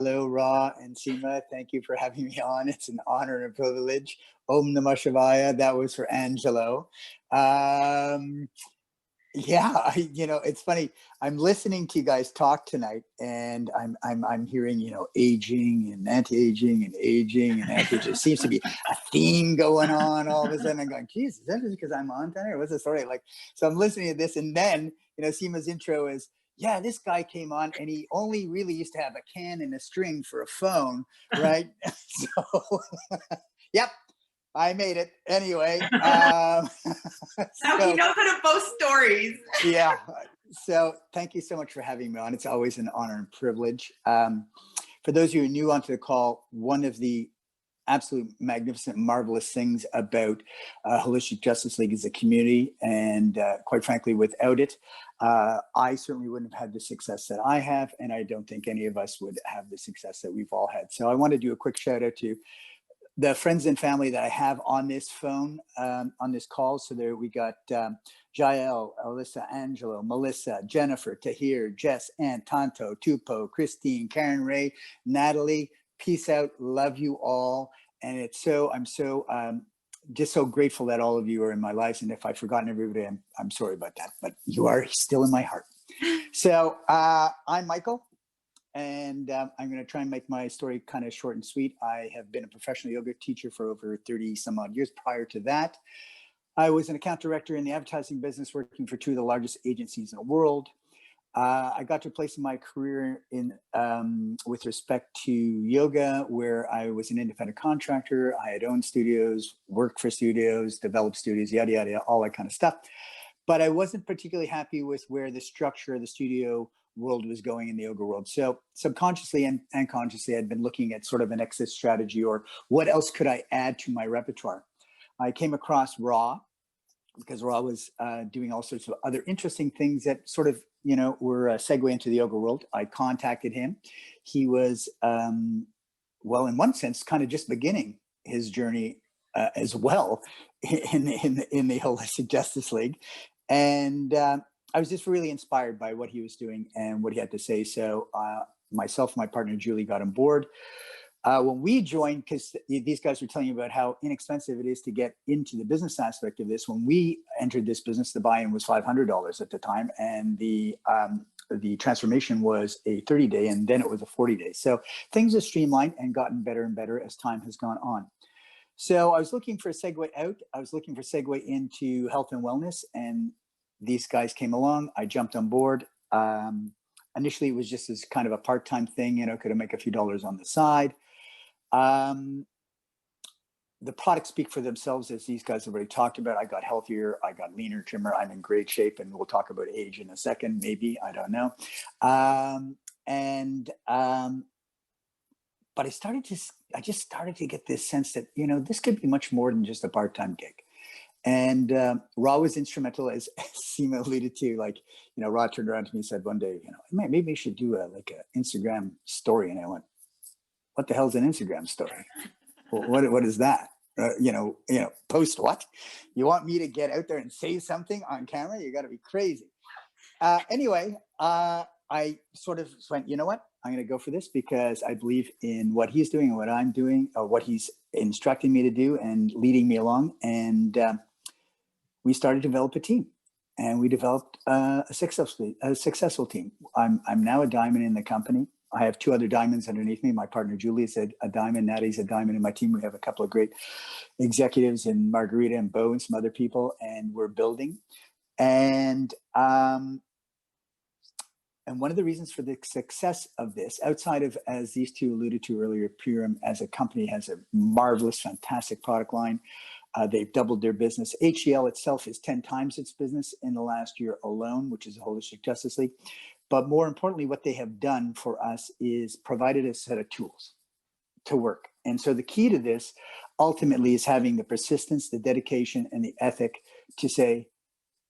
Hello, Ra and Seema. Thank you for having me on. It's an honor and a privilege. Om Namah Shivaya. That was for Angelo. Um, it's funny. I'm listening to you guys talk tonight, and I'm hearing, aging and anti-aging and aging and anti-aging. It seems to be a theme going on all of a sudden. I'm going, geez, is that just because I'm on tonight, or what's the story? So I'm listening to this, and then Seema's intro is, yeah, this guy came on and he only really used to have a can and a string for a phone, right? So, yep, I made it anyway. Now he knows how to post stories. Yeah. So thank you so much for having me on. It's always an honor and privilege. For those of you who are new onto the call, one of the absolute magnificent, marvelous things about Holistic Justice League is a community. And quite frankly, without it, I certainly wouldn't have had the success that I have. And I don't think any of us would have the success that we've all had. So I want to do a quick shout out to the friends and family that I have on this phone, on this call. So there we got Jael, Alyssa, Angelo, Melissa, Jennifer, Tahir, Jess, Ann, Tonto, Tupo, Christine, Karen Ray, Natalie. Peace out. Love you all. And I'm just so grateful that all of you are in my lives. And if I've forgotten everybody, I'm sorry about that, but you are still in my heart. So I'm Michael. And I'm going to try and make my story kind of short and sweet. I have been a professional yoga teacher for over 30 some odd years. Prior to that, I was an account director in the advertising business, working for two of the largest agencies in the world. I got to a place in my career with respect to yoga where I was an independent contractor. I had owned studios, worked for studios, developed studios, yada, yada, yada, all that kind of stuff. But I wasn't particularly happy with where the structure of the studio world was going in the yoga world. So subconsciously and consciously, I'd been looking at sort of an exit strategy, or what else could I add to my repertoire. I came across Ra because Ra was doing all sorts of other interesting things that sort of, were a segue into the yoga world. I contacted him. He was, well, in one sense, kind of just beginning his journey as well in the Holistic Justice League. And I was just really inspired by what he was doing and what he had to say. So myself and my partner, Julie, got on board. When we joined, because these guys were telling you about how inexpensive it is to get into the business aspect of this. When we entered this business, the buy-in was $500 at the time. And the transformation was a 30-day, and then it was a 40-day. So things have streamlined and gotten better and better as time has gone on. So I was looking for a segue out. I was looking for a segue into health and wellness, and these guys came along. I jumped on board. Initially, it was just as kind of a part-time thing, could I make a few dollars on the side? The products speak for themselves, as these guys have already talked about. I got healthier, I got leaner, trimmer, I'm in great shape, and we'll talk about age in a second, maybe, I don't know. But I just started to get this sense that, this could be much more than just a part-time gig. And Ra was instrumental, as Seema alluded to. Ra turned around to me and said one day, maybe you should do an Instagram story. And I went, what the hell's an Instagram story? What is that? Post what? You want me to get out there and say something on camera? You got to be crazy. Anyway, I sort of went, you know what? I'm going to go for this because I believe in what he's doing and what I'm doing, or what he's instructing me to do and leading me along. And we started to develop a team, and we developed a successful team. I'm now a diamond in the company. I have two other diamonds underneath me. My partner, Julie, is a diamond. Natty's a diamond in my team. We have a couple of great executives in Margarita and Bo and some other people, and we're building. And one of the reasons for the success of this, outside of, as these two alluded to earlier, Purim as a company has a marvelous, fantastic product line. They've doubled their business. HEL itself is 10 times its business in the last year alone, which is the Holistic Justice League. But more importantly, what they have done for us is provided a set of tools to work. And so the key to this ultimately is having the persistence, the dedication, and the ethic to say,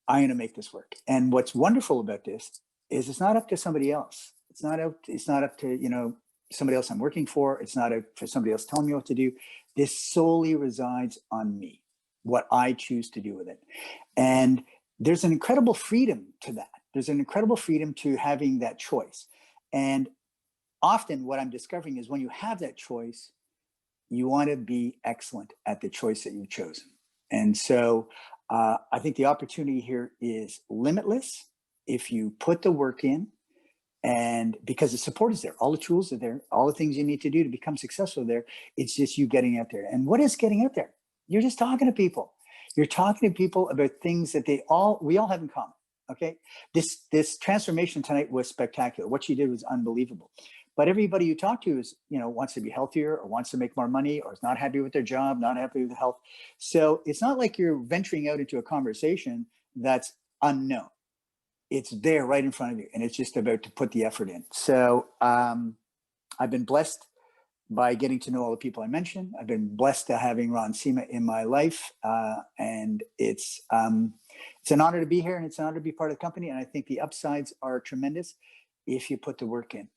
I'm going to make this work. And what's wonderful about this is it's not up to somebody else. It's not up to, somebody else I'm working for. It's not up for somebody else telling me what to do. This solely resides on me, what I choose to do with it. And there's an incredible freedom to that. There's an incredible freedom to having that choice. And often what I'm discovering is when you have that choice, you want to be excellent at the choice that you've chosen. And so I think the opportunity here is limitless if you put the work in, and because the support is there, all the tools are there, all the things you need to do to become successful there. It's just you getting out there. And what is getting out there? You're just talking to people. You're talking to people about things that we all have in common. Okay. This transformation tonight was spectacular. What you did was unbelievable. But everybody you talk to is, wants to be healthier or wants to make more money or is not happy with their job, not happy with health. So it's not like you're venturing out into a conversation that's unknown. It's there right in front of you, and it's just about to put the effort in. So I've been blessed by getting to know all the people I mentioned. I've been blessed to having Ron Sima in my life, and it's an honor to be here, and it's an honor to be part of the company. And I think the upsides are tremendous if you put the work in.